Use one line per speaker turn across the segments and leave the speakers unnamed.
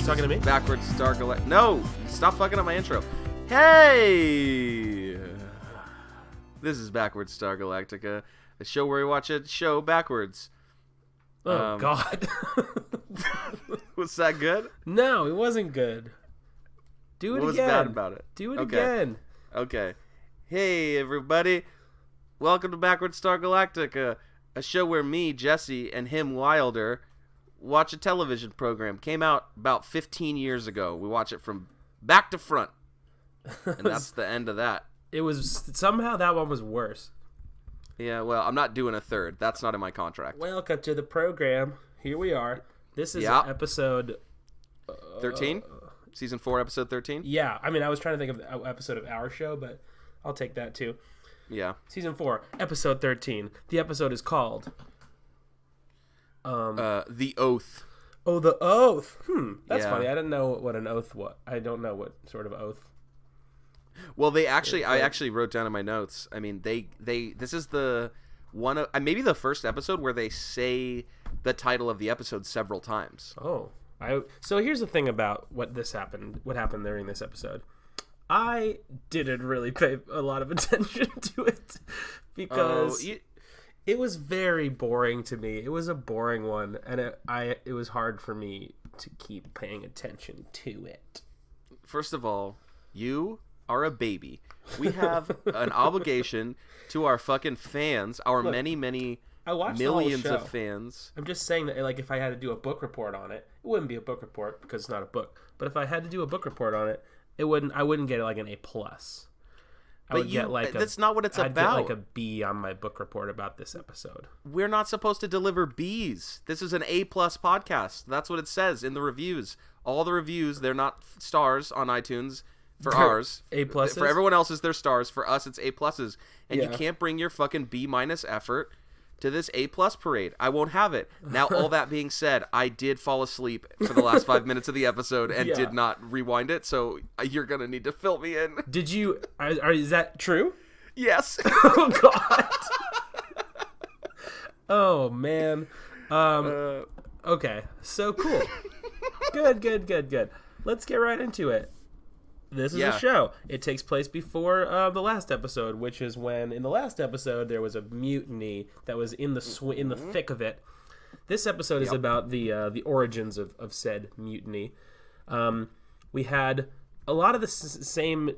talking to me?
Backwards Star Galactica. No! Stop fucking up my intro. Hey! This is Backwards Star Galactica, a show where we watch a show backwards.
Oh, God.
Was that good?
No, it wasn't good. Do it again.
What was bad about it?
Do it again.
Okay. Hey, everybody. Welcome to Backwards Star Galactica, a show where me, Jesse, and him, Wilder, watch a television program. Came out about 15 years ago. We watch it from back to front. And that's the end of that.
It was, somehow that one was worse.
Yeah, well, I'm not doing a third. That's not in my contract.
Welcome to the program. Here we are. This is episode...
13? Season 4, episode 13?
Yeah, I mean, I was trying to think of an episode of our show, but I'll take that too.
Yeah.
Season 4, episode 13. The episode is called...
The Oath.
Oh, The Oath. That's
Yeah.
funny. I didn't know what an oath was. I don't know what sort of oath.
Well, I actually wrote down in my notes. I mean, this is the one of maybe the first episode where they say the title of the episode several times.
Oh, so here's the thing about what happened during this episode. I didn't really pay a lot of attention to it because it was very boring to me. It was a boring one, and it was hard for me to keep paying attention to it.
First of all, you are a baby. We have an obligation to our fucking fans, our many millions of fans.
I'm just saying that, like, if I had to do a book report on it, it wouldn't be a book report because it's not a book. But if I had to do a book report on it, I wouldn't get like an A+.
That's not what it's
I'd
about.
get like a B on my book report about this episode.
We're not supposed to deliver Bs. This is an A+ podcast. That's what it says in the reviews. All the reviews, they're not stars on iTunes. For ours,
A+.
For everyone else, they're stars. For us, it's A+. And
Yeah.
you can't bring your fucking B- effort to this A+ parade. I won't have it. Now, all that being said, I did fall asleep for the last 5 minutes of the episode and did not rewind it, so you're going to need to fill me in.
Did you... is that true?
Yes.
Oh, God. Oh, man. Okay, so cool. Good. Let's get right into it. This is a show. It takes place before the last episode, which is when, in the last episode, there was a mutiny that was in the thick of it. This episode is about the origins of said mutiny. We had a lot of the same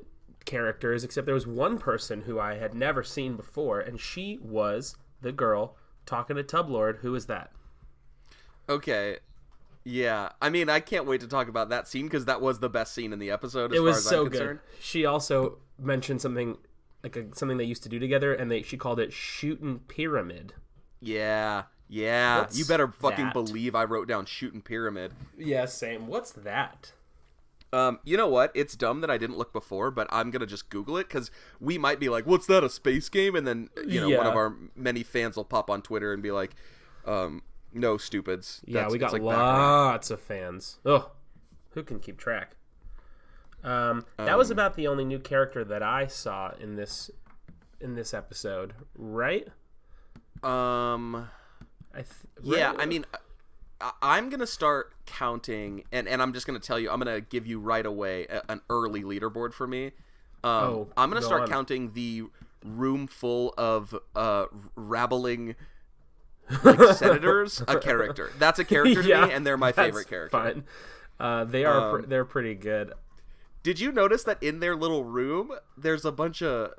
characters, except there was one person who I had never seen before, and she was the girl talking to Tublord. Who is that?
Okay. Yeah, I mean, I can't wait to talk about that scene because that was the best scene in the episode.
It was so good. She also mentioned something something they used to do together, and she called it shootin' pyramid.
Yeah. You better fucking believe I wrote down shootin' pyramid.
Yeah, same. What's that?
You know what? It's dumb that I didn't look before, but I'm gonna just Google it because we might be like, "What's that? A space game?" And then one of our many fans will pop on Twitter and be like, "No, stupids."
Yeah, we got lots of fans. Oh, who can keep track? That was about the only new character that I saw in this episode, right?
Yeah, I mean, I'm gonna start counting, and I'm just gonna tell you, I'm gonna give you right away an early leaderboard for me. I'm gonna start counting the room full of rabbling. Like senators, a character. That's a character to me, and they're my favorite character.
Fine. They're pretty good.
Did you notice that in their little room, there's a bunch of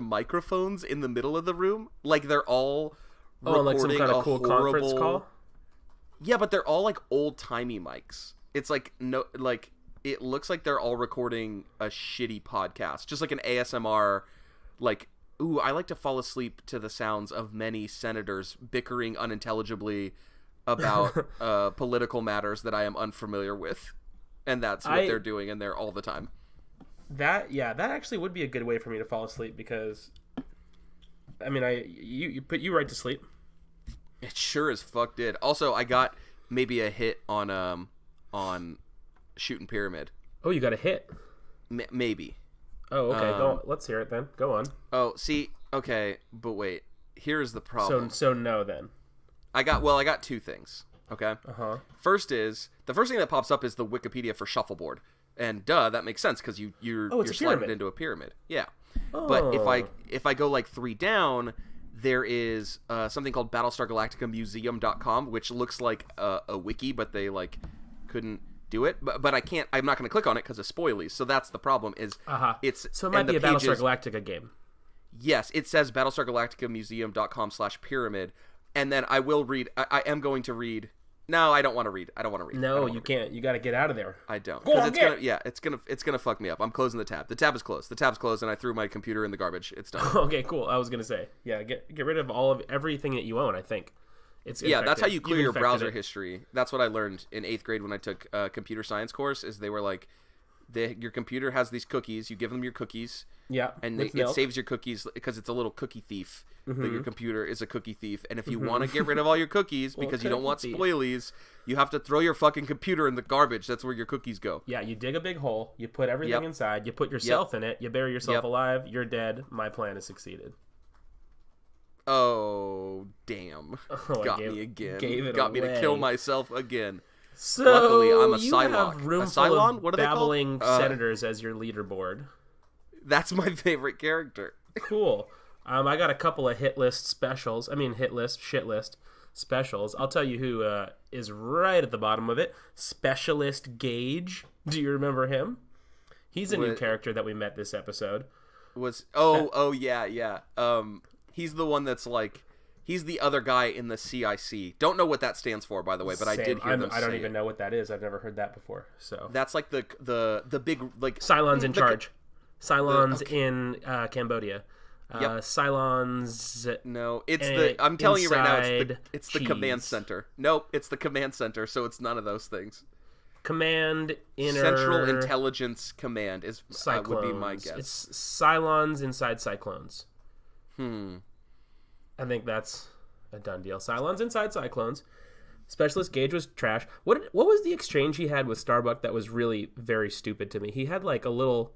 microphones in the middle of the room? Like they're all recording
like some kind of cool conference call.
Yeah, but they're all like old timey mics. It's it looks like they're all recording a shitty podcast, just like an ASMR, like. Ooh, I like to fall asleep to the sounds of many senators bickering unintelligibly about political matters that I am unfamiliar with. And that's what they're doing in there all the time.
That actually would be a good way for me to fall asleep because, I mean, you put you right to sleep.
It sure as fuck did. Also, I got maybe a hit on Shootin' Pyramid.
Oh, you got a hit?
Maybe.
Oh, okay. Go on. Let's hear it then. Go on.
Oh, see, okay, but wait. Here's the problem.
So no then.
I got two things. Okay.
Uh-huh.
The first thing that pops up is the Wikipedia for shuffleboard, and that makes sense because you're sliding into a pyramid. Yeah.
Oh.
But if I go like 3 down, there is something called Battlestar Galactica Museum.com, which looks like a wiki, but they like couldn't do it. But I'm not going to click on it because of spoilies. So that's the problem.
So it might be a Battlestar Galactica game.
Yes, it says Battlestar Galactica Museum.com/pyramid, and then I will read. I am going to read. No, I don't want to read.
No, you can't. You got to get out of there.
I don't. Because it's gonna fuck me up. I'm closing the tab. The tab is closed, and I threw my computer in the garbage. It's done.
Okay, cool. I was gonna say, yeah, get rid of everything that you own. I think it's infected.
That's how you clear your browser history. That's what I learned in 8th grade when I took a computer science course. Is they were like, your computer has these cookies. You give them your cookies.
Yeah,
and it saves your cookies because it's a little cookie thief. That your computer is a cookie thief, and if you want to get rid of all your cookies because you don't want spoilies, you have to throw your fucking computer in the garbage. That's where your cookies go.
Yeah, you dig a big hole, you put everything inside, you put yourself in it, you bury yourself alive, you're dead. My plan has succeeded.
Oh, damn. Got me again. Got me to kill myself again.
So,
luckily, I'm a
you
Cylon.
have room full of babbling senators as your leaderboard.
That's my favorite character.
Cool. I got a couple of shit list specials. I'll tell you who is right at the bottom of it. Specialist Gage. Do you remember him? He's a new character that we met this episode.
Yeah. He's the one that's like, he's the other guy in the CIC. Don't know what that stands for, by the way, but I did hear them say
I don't even know what that is. I've never heard that before. So
that's like the big like
Cylons in charge. Cylons in Cambodia. Cylons.
No, it's I'm telling you right now, it's the command center. Nope, it's the command center, so it's none of those things.
Command inner
Central Intelligence Command would be my guess.
It's Cylons inside Cyclones. I think that's a done deal. Cylons inside Cyclones. Specialist Gage was trash. What was the exchange he had with Starbuck that was really very stupid to me? He had like a little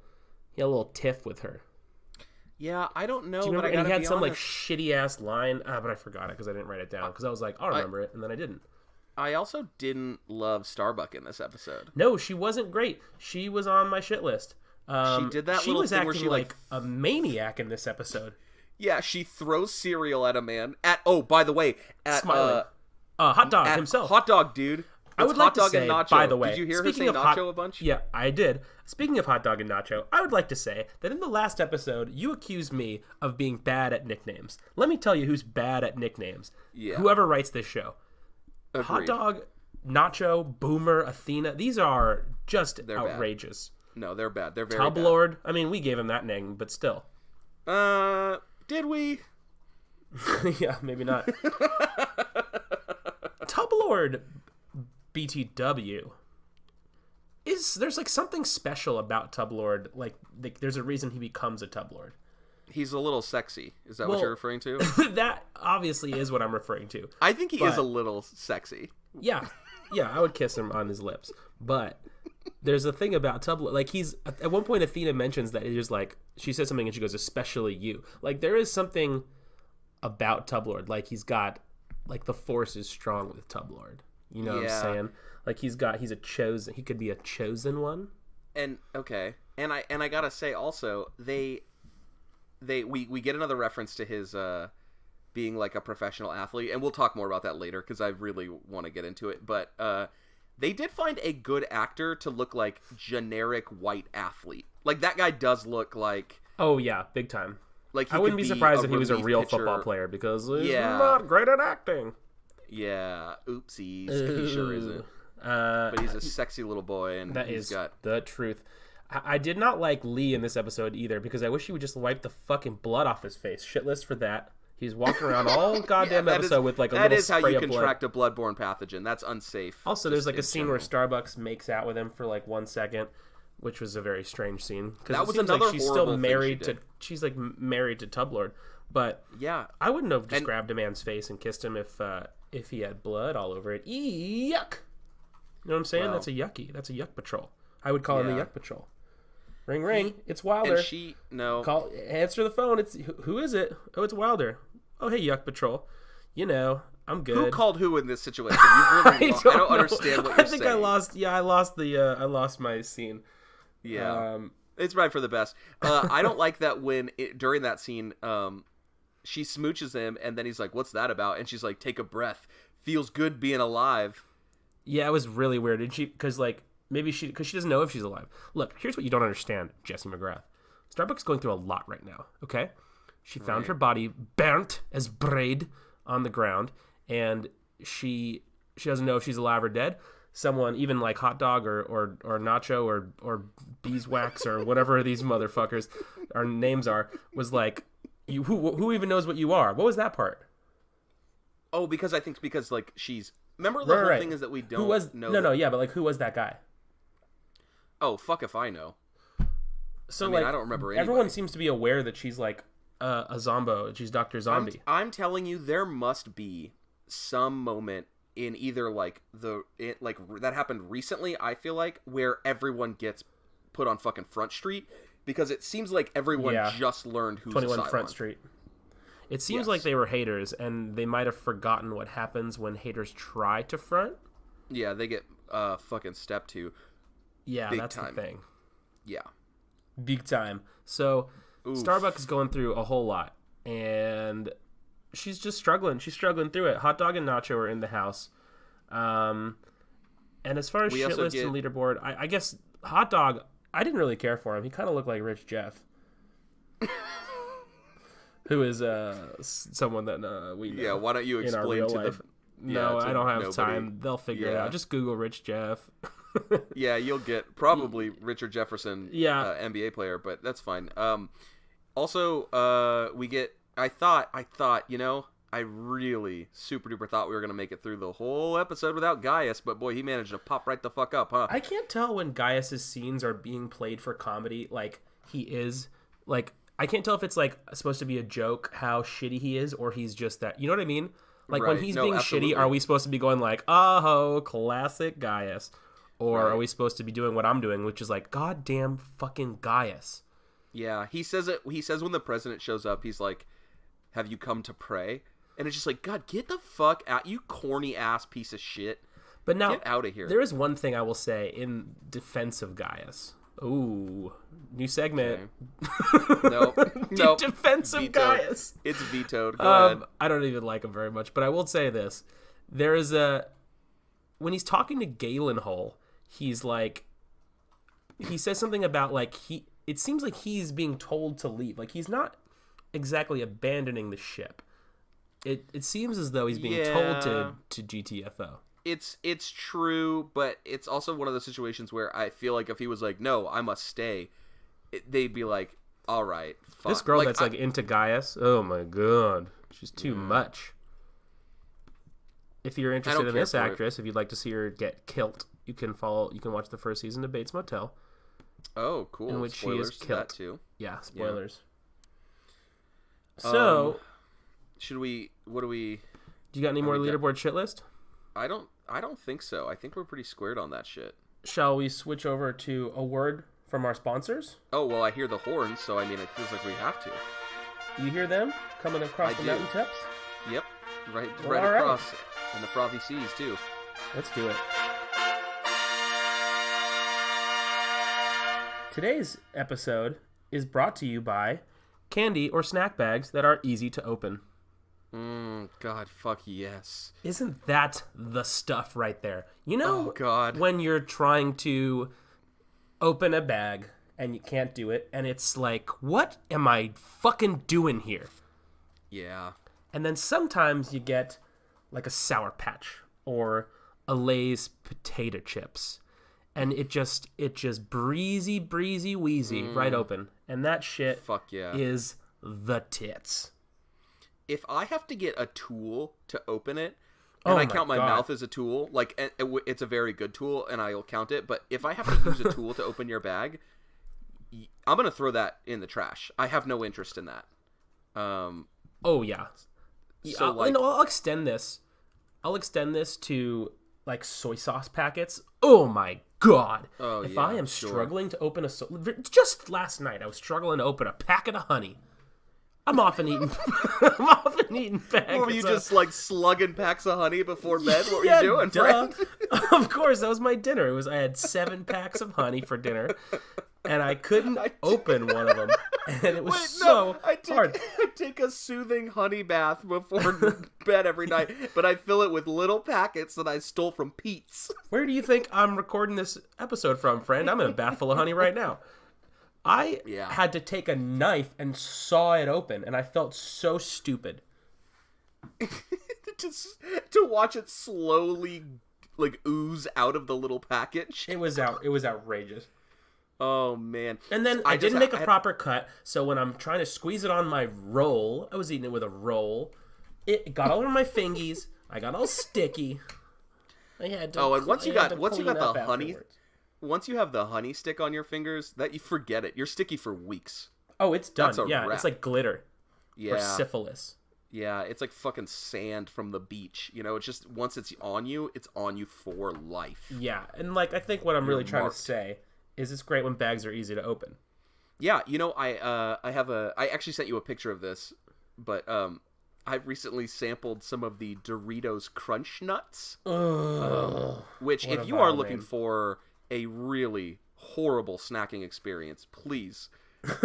tiff with her.
Yeah, I don't know.
Do you remember?
But I gotta
and he had
be
some
honest.
like shitty ass line. But I forgot it because I didn't write it down. Because I was like, I'll remember it, and then I didn't.
I also didn't love Starbuck in this episode.
No, she wasn't great. She was on my shit list.
She did that.
She was acting like a maniac in this episode.
Yeah, she throws cereal at a man. By the way, at
Smiling. Hot Dog himself.
Hot Dog, dude.
I would like to say,
and Nacho.
by the way,
did you hear her say Nacho a bunch?
Yeah, I did. Speaking of Hot Dog and Nacho, I would like to say that in the last episode, you accused me of being bad at nicknames. Let me tell you who's bad at nicknames.
Yeah.
Whoever writes this show.
Agreed.
Hot Dog, Nacho, Boomer, Athena, these are just outrageous.
Bad. No, they're bad. They're very
Tub
bad.
Lord, I mean, we gave him that name, but still.
Did we?
Yeah, maybe not. Tub Lord BTW there's like something special about Tub Lord. Like there's a reason he becomes a Tub Lord.
He's a little sexy. Is that what you're referring to?
That obviously is what I'm referring to.
I think he is a little sexy.
Yeah, I would kiss him on his lips. But there's a thing about Tub Lord. Like he's at one point, Athena mentions that it is like she says something and she goes, "Especially you." Like there is something about Tub Lord. Like he's got like the force is strong with Tub Lord. You know what I'm saying? Like he could be a chosen one. And
okay. And I gotta say also, we get another reference to his being like a professional athlete, and we'll talk more about that later because I really want to get into it. But they did find a good actor to look like generic white athlete. Like that guy does look like.
Oh yeah, big time.
Like
I wouldn't be surprised if he was a real football player because he's not great at acting.
Yeah, oopsies. He sure isn't. But he's a sexy little boy, and he's got
the truth. I did not like Lee in this episode either because I wish he would just wipe the fucking blood off his face. Shit list for that. He's walking around all goddamn episode with like a little spray of blood. That is how you contract
a bloodborne pathogen. That's unsafe.
Also, there's like a scene where Starbucks makes out with him for like 1 second, which was a very strange scene.
That was another
like she's still married to. She's like married to Tub Lord, but
yeah,
I wouldn't have just grabbed a man's face and kissed him if he had blood all over it. Yuck! You know what I'm saying? Well, that's a yucky. That's a yuck patrol. I would call him the yuck patrol. Ring, ring. It's Wilder.
And
answer the phone. Who is it? Oh, it's Wilder. Oh, hey, yuck patrol. You know, I'm good.
Who called who in this situation? You really I don't understand what you're saying.
I lost I lost my scene.
Yeah. It's right for the best. I don't like that when during that scene, she smooches him, and then he's like, "What's that about?" And she's like, "Take a breath. Feels good being alive."
Yeah, it was really weird. Did she? Because maybe because she doesn't know if she's alive. Look, here's what you don't understand, Jesse McGrath. Starbucks is going through a lot right now. Okay, she found her body burnt as bread on the ground, and she doesn't know if she's alive or dead. Someone, even like Hot Dog or Nacho or Beeswax or whatever these motherfuckers our names are, was like, "You who even knows what you are?" What was that part?
Oh, because like she's remember the whole thing is that we don't know.
Yeah, but like who was that guy?
Oh, fuck if I know.
So
I don't remember anybody.
Everyone seems to be aware that she's like a Zombo. She's Dr. Zombie.
I'm telling you, there must be some moment in either like that happened recently, I feel like, where everyone gets put on fucking Front Street, because it seems like everyone just learned who's
21
Cylon.
Front Street. It seems like they were haters, and they might have forgotten what happens when haters try to front.
Yeah, they get fucking stepped to.
Yeah, that's the thing.
Yeah.
Big time. So Starbucks is going through a whole lot, and she's just struggling. She's struggling through it. Hot Dog and Nacho are in the house. And as far as shit list and leaderboard, I guess Hot Dog, I didn't really care for him. He kind of looked like Rich Jeff. Who is someone that we know.
Yeah, why don't you explain to
life. I don't have time. They'll figure it out. Just Google Rich Jeff.
Yeah, you'll get probably Richard Jefferson, NBA player, but that's fine. Also, we get. I thought, I really super duper thought we were gonna make it through the whole episode without Gaius, but boy, he managed to pop right the fuck up, huh?
I can't tell when Gaius's scenes are being played for comedy, like he is, like I can't tell if it's like supposed to be a joke how shitty he is, or he's just that. You know what I mean? Like when he's being shitty, are we supposed to be going like, "Oh, classic Gaius," or are we supposed to be doing what I'm doing, which is like, "Goddamn fucking Gaius"?
Yeah, he says it. He says when the president shows up, he's like, "Have you come to pray?" And it's just like, God, get the fuck out, you corny ass piece of shit.
But now,
get out of here.
There is one thing I will say in defense of Gaius. Ooh, new segment.
Okay. Nope.
Defense of Gaius.
It's vetoed. Go ahead.
I don't even like him very much, but I will say this: there is when he's talking to Galenhole, he's like, he says something about like it seems like he's being told to leave. Like he's not exactly abandoning the ship. It seems as though he's being told to GTFO.
It's true, but it's also one of those situations where I feel like if he was like, "No, I must stay," they'd be like, "All right, fuck."
This girl that's like into Gaius, oh my god, she's too much. If you're interested in this actress, if you'd like to see her get killed, you can watch the first season of Bates Motel.
Oh, cool.
In which
spoilers
she is killed.
That too.
Yeah, spoilers. Yeah. So,
what do we...
Do you got any more leaderboard shit list?
I don't think so. I think we're pretty squared on that shit.
Shall we switch over to a word from our sponsors?
Oh, well, I hear the horns, so I mean, it feels like we have to.
You hear them coming across the mountain tops?
Yep. Right across. And the frothy seas, too.
Let's do it. Today's episode is brought to you by candy or snack bags that are easy to open.
God, fuck yes.
Isn't that the stuff right there? You know,
oh, God.
When you're trying to open a bag and you can't do it, and it's like, what am I fucking doing here? Yeah. And then sometimes you get like a Sour Patch or a Lay's potato chips, and it just breezy wheezy right open, and that shit is the tits.
If I have to get a tool to open it, and I count my mouth as a tool, like it's a very good tool, and I'll count it. But if I have to use a tool to open your bag, I'm gonna throw that in the trash. I have no interest in that.
Oh yeah. So I'll extend this. I'll extend this to like soy sauce packets. Oh my god! If I am struggling to open just last night, I was struggling to open a packet of honey. I'm often eating. I'm often eating packets.
Were you just like slugging packs of honey before bed? What were
Yeah,
you doing,
duh.
friend?
Of course, that was my dinner. I had 7 packs of honey for dinner, and I couldn't open one of them, and it was hard.
I take a soothing honey bath before bed every night, but I fill it with little packets that I stole from Pete's.
Where do you think I'm recording this episode from, friend? I'm in a bath full of honey right now. I had to take a knife and saw it open, and I felt so stupid.
Just to watch it slowly like ooze out of the little package.
It was outrageous.
Oh man.
And then I didn't make a proper cut, so when I'm trying to squeeze it on my roll, I was eating it with a roll. It got all over my fingies. I got all sticky. I had to
once you have the
afterwards.
Once you have the honey stick on your fingers, that you forget it. You're sticky for weeks.
Oh, it's done.
Wrap.
It's like glitter.
Yeah.
Or syphilis.
Yeah, it's like fucking sand from the beach. You know, it's just once it's on you for life.
Yeah, and like I think what I'm really trying to say is it's great when bags are easy to open.
Yeah, you know, I actually sent you a picture of this, but I recently sampled some of the Doritos Crunch Nuts, which if you are looking for a really horrible snacking experience, please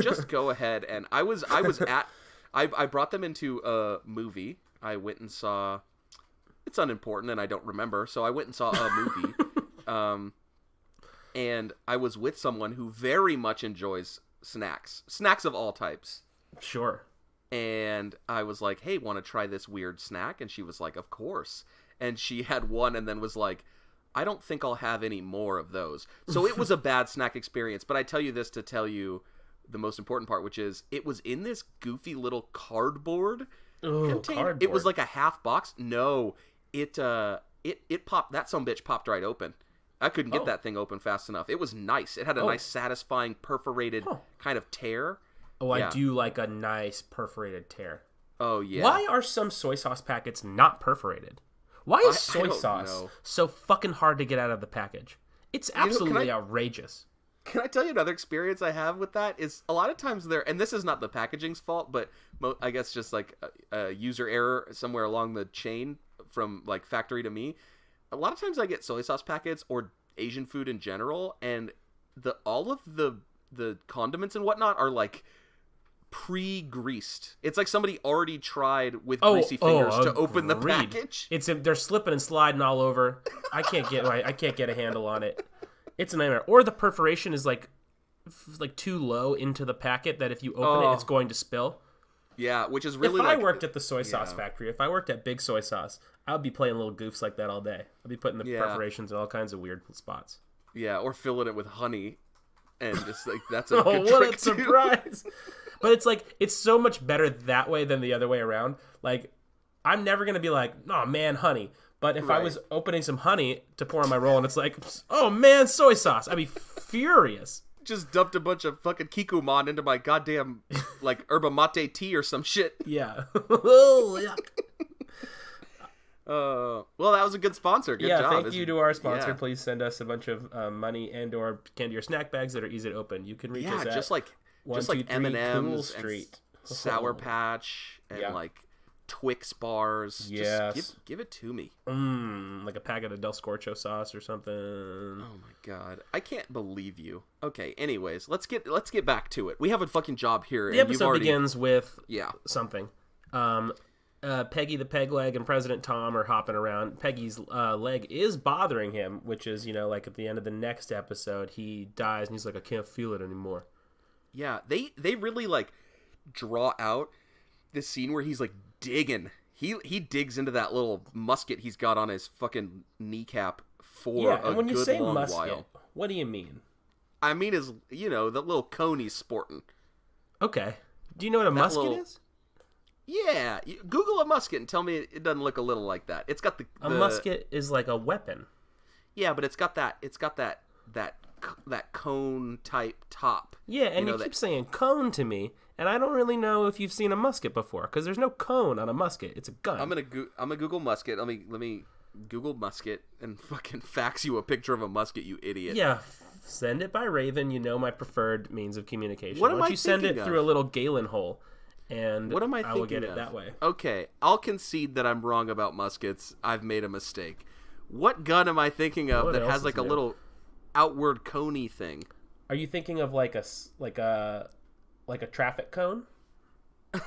just go ahead and I brought them into a movie. I went and saw, it's unimportant and I don't remember, so I went and saw a movie. And I was with someone who very much enjoys snacks of all types.
Sure.
And I was like, hey, want to try this weird snack? And she was like, of course. And she had one and then was like, I don't think I'll have any more of those. So it was a bad snack experience. But I tell you this to tell you the most important part, which is it was in this goofy little cardboard container. It was like a half box. No, it popped. That sumbitch popped right open. I couldn't get that thing open fast enough. It was nice. It had a nice, satisfying, perforated kind of tear.
Oh, I do like a nice perforated tear.
Oh, yeah.
Why are some soy sauce packets not perforated? Why is soy sauce so fucking hard to get out of the package? It's absolutely outrageous.
Can I tell you another experience I have with that? Is a lot of times and this is not the packaging's fault, but I guess just like a user error somewhere along the chain from like factory to me. A lot of times I get soy sauce packets or Asian food in general, and all of the condiments and whatnot are like pre-greased. It's like somebody already tried with greasy fingers to open the package.
They're slipping and sliding all over. I can't get a handle on it. It's a nightmare. Or the perforation is like too low into the packet that if you open it, it's going to spill.
Yeah, which is really.
If I worked at the soy sauce factory, if I worked at Big Soy Sauce, I would be playing little goofs like that all day. I'd be putting the perforations in all kinds of weird spots.
Yeah, or filling it with honey, and just like that's a good trick
what a surprise! But it's like it's so much better that way than the other way around. Like I'm never gonna be like, oh man, honey. But if I was opening some honey to pour on my roll and it's like, oh man, soy sauce, I'd be furious.
Just dumped a bunch of fucking Kikuman into my goddamn, like, yerba mate tea or some shit.
Yeah. Oh, yuck.
Well, that was a good sponsor. Good job.
Thank you to our sponsor. Yeah. Please send us a bunch of money and or candy or snack bags that are easy to open. You can reach us at
just like M&M's
Street.
And Sour Patch and like Twix bars.
Yes.
Just give it to me.
Like a packet of Del Scorcho sauce or something.
Oh my god. I can't believe you. Okay, anyways, let's get back to it. We have a fucking job here.
The episode begins with something. Peggy the Peg Leg and President Tom are hopping around. Peggy's leg is bothering him, which is, like at the end of the next episode, he dies and he's like, I can't feel it anymore.
Yeah, they really like draw out this scene where he's like digging. He digs into that little musket he's got on his fucking kneecap for a good long while. Yeah, and when you say musket,
what do you mean?
I mean is, the little cone he's sporting.
Okay. Do you know what a musket is?
Yeah. Google a musket and tell me it doesn't look a little like that. It's got
a musket is like a weapon.
Yeah, but it's got that cone type top.
Yeah, and you keep saying cone to me, and I don't really know if you've seen a musket before because there's no cone on a musket. It's a gun. I'm
gonna Google musket. Let me Google musket and fucking fax you a picture of a musket, you idiot.
Yeah, send it by Raven. My preferred means of communication.
What am
Why don't
I
you send it
of?
Through a little Galen hole, and
what am I
will
thinking
get it
of?
that way.
Okay, I'll concede that I'm wrong about muskets. I've made a mistake. What gun am I thinking of
What
that
else
has
is
like a
new?
little outward coney thing?
Are you thinking of like a traffic cone?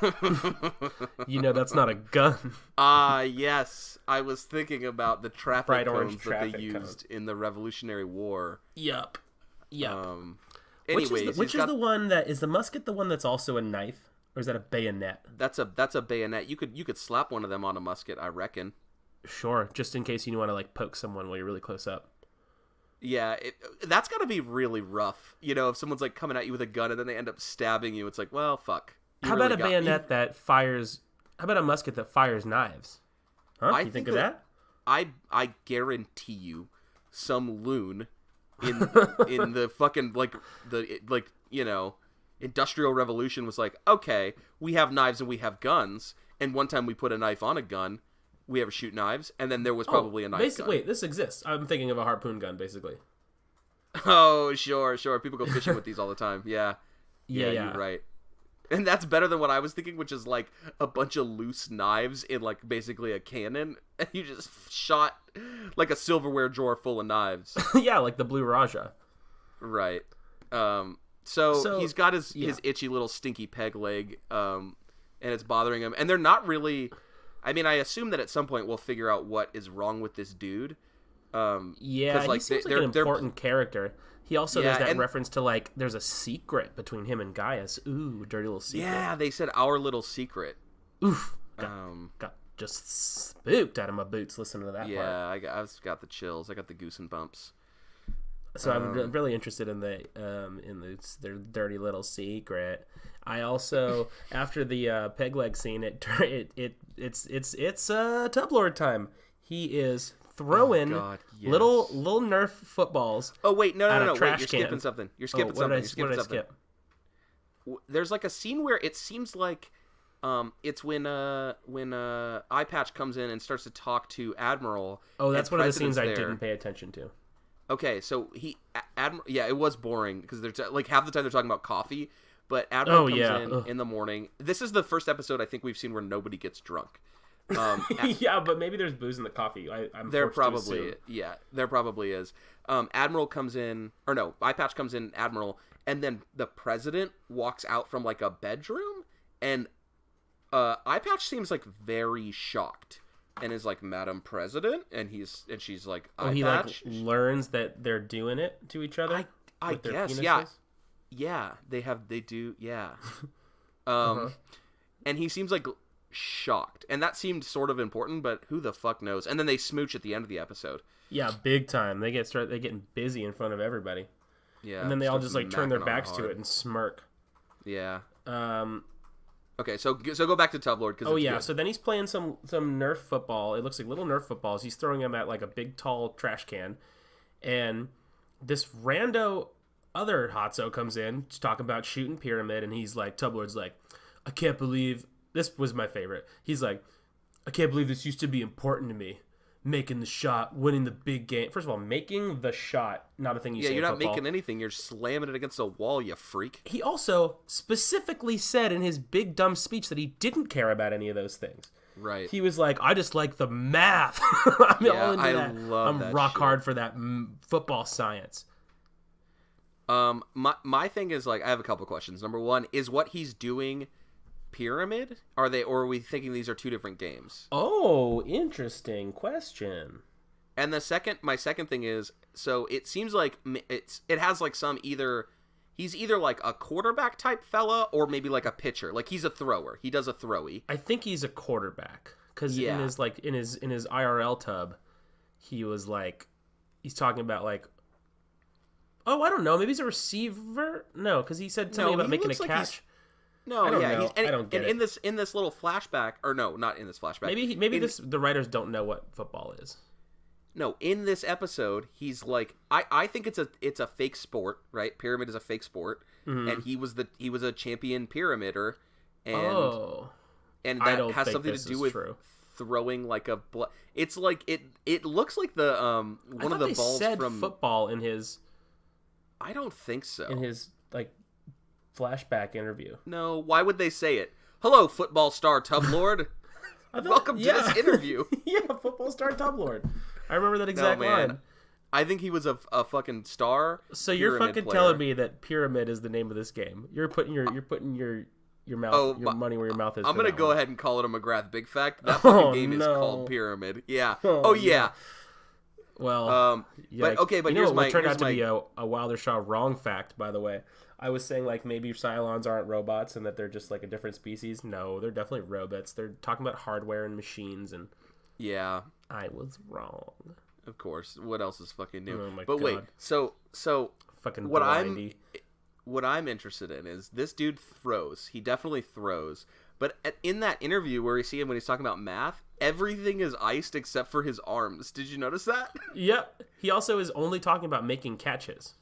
That's not a gun.
Yes. I was thinking about the traffic
Bright orange
cones that
traffic
they used in the Revolutionary War.
Yup.
Anyways,
Which is the one that is the musket? The one that's also a knife, or is that a bayonet?
That's a bayonet. You could slap one of them on a musket, I reckon.
Sure, just in case you want to like poke someone while you're really close up.
Yeah, that's got to be really rough. If someone's like coming at you with a gun and then they end up stabbing you, it's like, well, fuck.
How about a bayonet that fires? How about a musket that fires knives? Huh? You think of that?
I guarantee you, some loon in the fucking Industrial Revolution was like, okay, we have knives and we have guns, and one time we put a knife on a gun, we ever shoot knives, and then there was probably a knife gun.
Wait, this exists. I'm thinking of a harpoon gun, basically.
Oh, sure. People go fishing with these all the time. Yeah, you're right. And that's better than what I was thinking, which is like a bunch of loose knives in like basically a cannon, and you just shot like a silverware drawer full of knives.
Yeah, like the Blue Raja.
Right. So he's got his itchy little stinky peg leg, and it's bothering him. And they're not really. I mean, I assume that at some point we'll figure out what is wrong with this dude.
He seems like an important character. He also does that reference to like there's a secret between him and Gaius. Ooh, dirty little secret.
Yeah, they said our little secret.
Oof. Got just spooked out of my boots listening to that part.
Yeah, I've got the chills. I got the goose and bumps.
So I'm really interested in their dirty little secret. I also after the peg leg scene, it's Tub Lord time. He is throwing little Nerf footballs.
Oh wait, no, wait, you're
can.
skipping something. You're skipping something. You're skipping something. There's like a scene where it seems like it's when Eye Patch comes in and starts to talk to Admiral.
Oh, that's one of the scenes I didn't pay attention to.
Okay, so it was boring because they're like half the time they're talking about coffee, but Admiral comes in the morning. This is the first episode I think we've seen where nobody gets drunk.
Yeah, but maybe there's booze in the coffee.
There probably is. Admiral comes in, or no, Eye Patch comes in, Admiral, and then the president walks out from like a bedroom, and Eye Patch seems like very shocked and is like, Madam President, and she's like, Eye Patch.
Like learns that they're doing it to each other.
I guess, yeah, they do, yeah. And he seems like shocked, and that seemed sort of important, but who the fuck knows? And then they smooch at the end of the episode.
Yeah, big time. They getting busy in front of everybody.
Yeah,
and then they all just like turn their backs to it and smirk.
Yeah. Okay, so go back to Tub Lord.
Good. So then he's playing some Nerf football. It looks like little Nerf footballs. He's throwing them at like a big tall trash can, and this rando other Hotzo comes in talking about shooting Pyramid, and he's like, Tub Lord's like, I can't believe this was my favorite. He's like, I can't believe this used to be important to me. Making the shot, winning the big game. First of all, making the shot, not a thing you say in football. Yeah, you're not
making anything. You're slamming it against a wall, you freak.
He also specifically said in his big dumb speech that he didn't care about any of those things.
Right.
He was like, I just like the math. I'm all into that. I'm rock hard for that football science.
My thing is, like, I have a couple questions. Number one, is what he's doing Pyramid? Or are we thinking these are two different games?
Oh, interesting question.
And my second thing is, so it seems like it has like he's either like a quarterback type fella or maybe like a pitcher. Like he's a thrower. He does a throwy.
I think he's a quarterback because in his IRL tub, he was like, he's talking about like, oh, I don't know, maybe he's a receiver. No, because he said something about making a catch.
No, yeah,
I don't get it.
In this little flashback, or no, not in this flashback.
Maybe the writers don't know what football is.
No, in this episode, he's like, I think it's a fake sport, right? Pyramid is a fake sport, and he was a champion pyramider, and that has something to do with throwing like a. It's like it looks like the one of the balls from
football in his.
I don't think so.
In his like flashback interview.
No, why would they say it? Hello, football star Tub Lord. Welcome to this interview.
Yeah, football star Tub Lord. I remember that exact line.
I think he was a fucking star.
So you're fucking telling me that Pyramid is the name of this game? You're putting your mouth your money where your mouth is.
I'm gonna go ahead and call it a McGrath big fact. That fucking game is called Pyramid. Yeah. Oh yeah.
Well,
but here's
what turned out to be a Wilder Shaw wrong fact, by the way. I was saying like maybe Cylons aren't robots and that they're just like a different species. No, they're definitely robots. They're talking about hardware and machines and.
Yeah.
I was wrong.
Of course. What else is fucking new?
Oh my
God. Wait, so
fucking
what I'm interested in is this dude throws. He definitely throws. But in that interview where we see him when he's talking about math, everything is iced except for his arms. Did you notice that?
Yep. He also is only talking about making catches.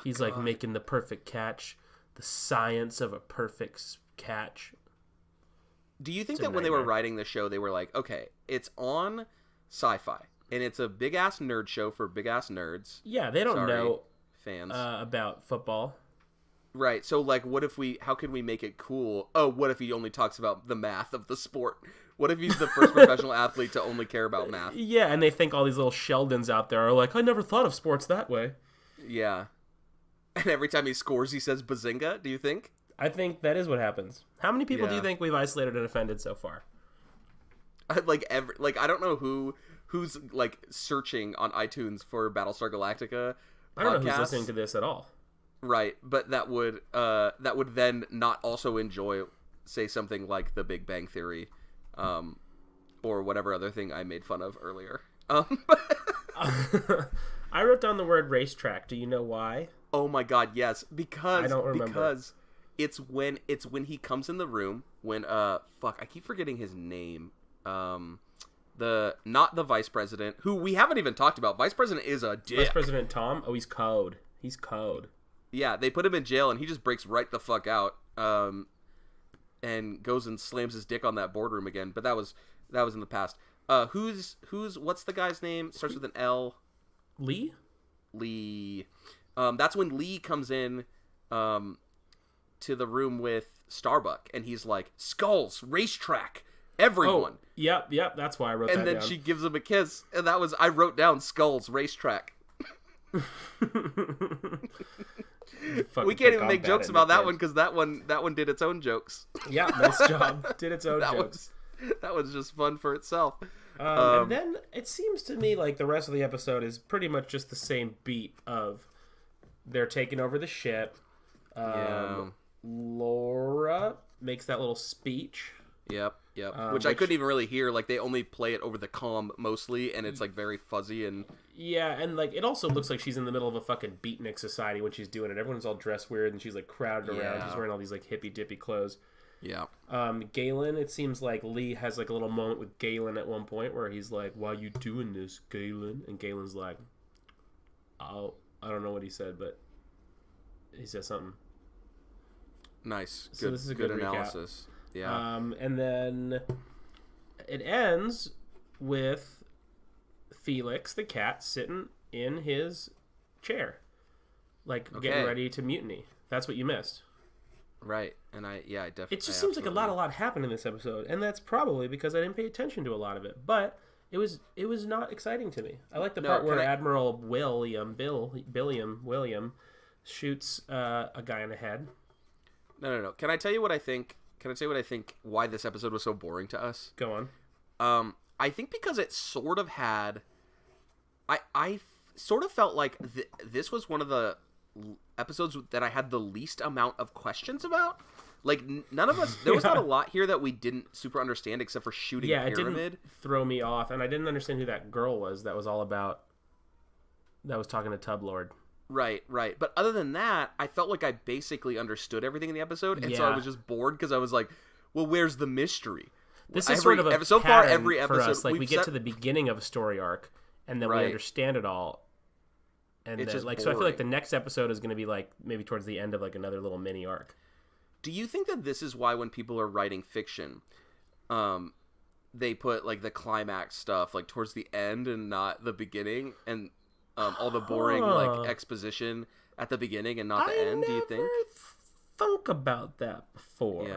He's like making the perfect catch, the science of a perfect catch.
Do you think that when they were writing the show, they were like, okay, it's on Sci-Fi, and it's a big-ass nerd show for big-ass nerds.
Yeah, they don't know
fans
about football.
Right, so like, how could we make it cool? Oh, what if he only talks about the math of the sport? What if he's the first professional athlete to only care about math?
Yeah, and they think all these little Sheldons out there are like, I never thought of sports that way.
Yeah. And every time he scores, he says bazinga, do you think?
I think that is what happens. How many people do you think we've isolated and offended so far?
I don't know who's like searching on iTunes for Battlestar Galactica.
I don't know who's listening to this at all.
Right, but that would then not also enjoy, say, something like The Big Bang Theory, or whatever other thing I made fun of earlier.
I wrote down the word racetrack. Do you know why?
Oh my God, yes, because
I don't remember.
Because it's when he comes in the room when I keep forgetting his name. Not the vice president, who we haven't even talked about. Vice president is a dick.
Vice President Tom? Oh, he's code. He's code.
Yeah, they put him in jail and he just breaks right the fuck out. And goes and slams his dick on that boardroom again. But that was in the past. What's the guy's name? Starts with an L.
Lee.
That's when Lee comes in to the room with Starbuck, and he's like, Skulls, racetrack, everyone.
Oh, yep, that's why I wrote that down.
And then she gives him a kiss, and I wrote down Skulls, racetrack. We can't even make jokes about that one because that one did its own jokes.
Yeah, nice job. Did its own jokes.
That was just fun for itself.
And then it seems to me like the rest of the episode is pretty much just the same beat of they're taking over the ship. Laura makes that little speech.
Yep. Which I couldn't even really hear. Like, they only play it over the comm mostly, and it's like very fuzzy and.
Yeah, and like it also looks like she's in the middle of a fucking beatnik society when she's doing it. Everyone's all dressed weird, and she's like crowded around. She's wearing all these like hippy dippy clothes.
Yeah.
Galen, it seems like Lee has like a little moment with Galen at one point where he's like, "Why you doing this, Galen?" And Galen's like, "Oh, I don't know what he said, but he said something."
Nice.
So this is a good
analysis.
Recap.
Yeah.
And then it ends with Felix the cat sitting in his chair, like getting ready to mutiny. That's what you missed.
Right, and I definitely.
It just seems like a lot happened in this episode, and that's probably because I didn't pay attention to a lot of it. But it was not exciting to me. I like the part where Admiral William shoots a guy in the head.
No. Can I tell you what I think? Why this episode was so boring to us?
Go on.
I think because it sort of had. I sort of felt like this was one of the episodes that I had the least amount of questions about. Like, none of us, there was not a lot here that we didn't super understand except for shooting Pyramid.
It didn't throw me off, and I didn't understand who that girl was that was all about, that was talking to Tub Lord.
Right. But other than that, I felt like I basically understood everything in the episode, and so I was just bored because I was like, well, where's the mystery?
This is sort of a so far every episode for us. Like, we get to the beginning of a story arc, and then we understand it all. And
it's
then, like, so I feel like the next episode is going to be like maybe towards the end of like another little mini arc.
Do you think that this is why when people are writing fiction, they put like the climax stuff like towards the end and not the beginning, and all the boring like exposition at the beginning and not the end? Do you think?
thunk about that before.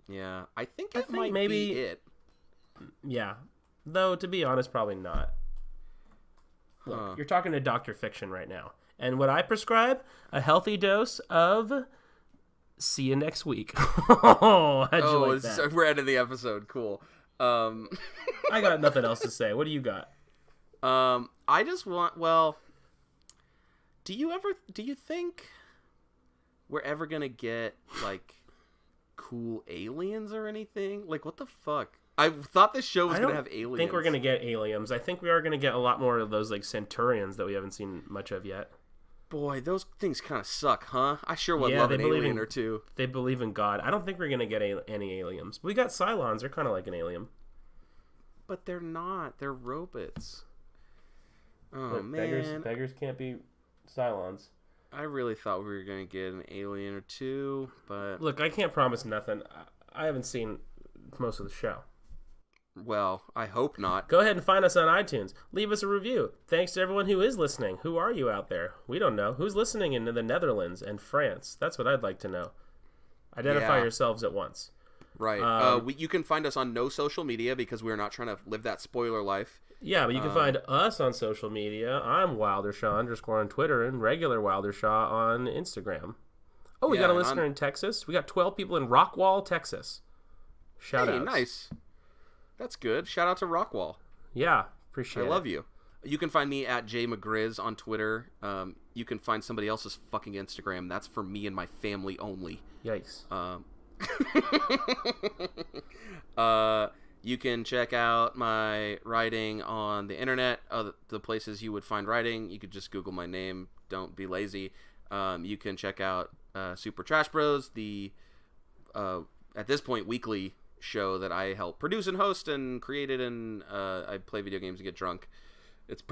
Yeah. I think it might
maybe
be it.
Yeah. Though, to be honest, probably not. Look, you're talking to Dr. Fiction right now. And what I prescribe, a healthy dose of see you next week. How'd you like that?
So we're ending the episode. Cool.
I got nothing else to say. What do you got?
I just want, well, do you think we're ever gonna get, like, cool aliens or anything? Like, what the fuck? I thought this show was gonna have aliens.
I think we're gonna get aliens. I think we are gonna get a lot more of those, like, Centurions that we haven't seen much of yet.
Boy, those things kind of suck, huh? I sure would love an alien or two.
They believe in God. I don't think we're gonna get any aliens. We got Cylons. They're kind of like an alien.
But they're not. They're robots. Oh, man.
Beggars can't be Cylons.
I really thought we were going to get an alien or two, but...
Look, I can't promise nothing. I haven't seen most of the show.
Well, I hope not.
Go ahead and find us on iTunes. Leave us a review. Thanks to everyone who is listening. Who are you out there? We don't know. Who's listening in the Netherlands and France? That's what I'd like to know. Identify yourselves at once.
Right. You can find us on no social media because we're not trying to live that spoiler life.
Yeah, but you can find us on social media. I'm Wildershaw _ on Twitter and regular Wildershaw on Instagram. Oh, we got a listener in Texas. We got 12 people in Rockwall, Texas. Shout out.
Nice. That's good. Shout out to Rockwall.
Yeah, appreciate it.
I love you. You can find me at jmcgrizz on Twitter. You can find somebody else's fucking Instagram. That's for me and my family only.
Yikes.
You can check out my writing on the internet, the places you would find writing. You could just Google my name. Don't be lazy. You can check out Super Trash Bros, the at this point weekly show that I help produce and host and created, and I play video games and get drunk. It's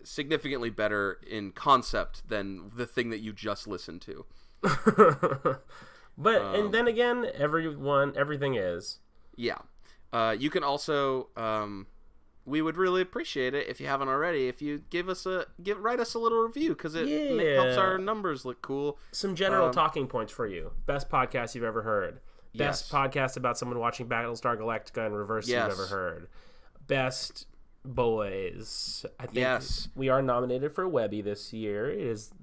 significantly better in concept than the thing that you just listened to.
But and then again, everything is.
Yeah. You can also, we would really appreciate it if you haven't already, if you write us a little review, because it helps our numbers look cool.
Some general talking points for you. Best podcast you've ever heard. Best podcast about someone watching Battlestar Galactica in reverse you've ever heard. Best boys. I think we are nominated for a Webby this year.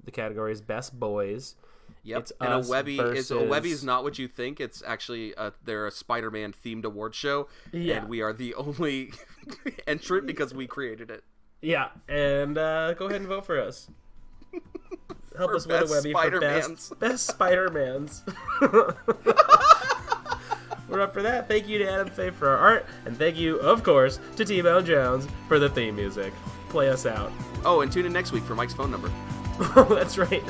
The category is Best Boys.
Yep,
it's
and a Webby is not what you think. It's actually they're a Spider-Man themed award show, and we are the only entrant because we created it.
Yeah, and go ahead and vote for us. Help us win a Webby for best Spider-Mans. We're up for that. Thank you to Adam Faye for our art, and thank you, of course, to T-Bone Jones for the theme music. Play us out.
Oh, and tune in next week for Mike's phone number.
Oh, that's right.